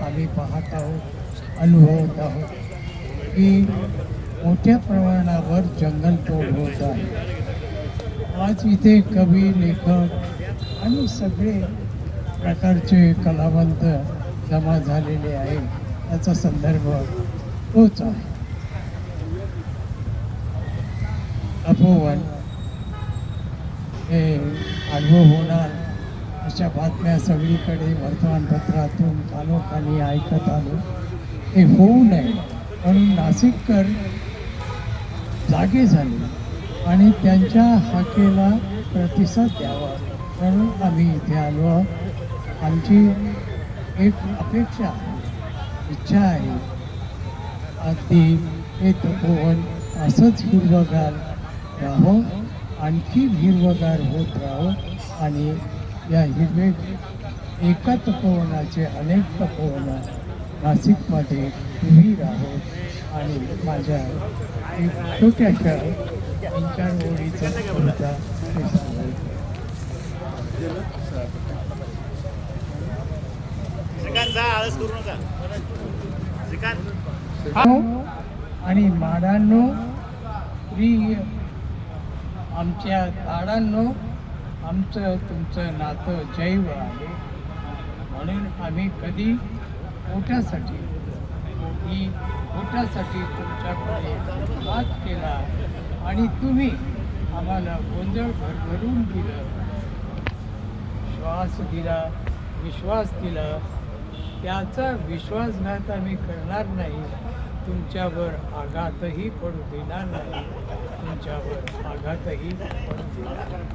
आम्ही पाहत आहोत, अनुभवत आहोत की मोठ्या प्रमाणावर जंगलतोड होत आहे. आज इथे कवी, लेखक आणि सगळे प्रकारचे कलावंत जमा झालेले आहे. त्याचा संदर्भ तोच आहे. तपोवन हे आडवं होणार अशा बातम्या सगळीकडे वर्तमानपत्रातून कानोकानी ऐकत आलो. हे होऊ नये म्हणून नाशिककर जागे झाले आणि त्यांच्या हाकेला प्रतिसाद द्यावा म्हणून आम्ही इथे आलो आहोत. आमची एक अपेक्षा आहे, इच्छा आहे, अगदी हे तपोवन असंच हिरवगार राहो, आणखी हिरवगार होत राहो आणि या हिरवे एका तपोवनाचे अनेक तपोवन नाशिकमध्ये उभी राहो. आणि माझ्या एक छोट्याशा 3-4 ओळीचा कविता हे सांगायचं. आणि माडांनो, प्रिय आमच्या झाडांनो, आमचं तुमचं नातं जैव आहे. म्हणून आम्ही कधी पोटासाठी तुमच्याकडे हात केला आणि तुम्ही आम्हाला गोंधळ भरभरून दिलं, श्वास दिला, विश्वास दिला. त्याचा विश्वासघात आम्ही करणार नाही. तुमच्यावर आघातही पडू देणार नाही. तुमच्यावर आघातही पडू देणार नाही.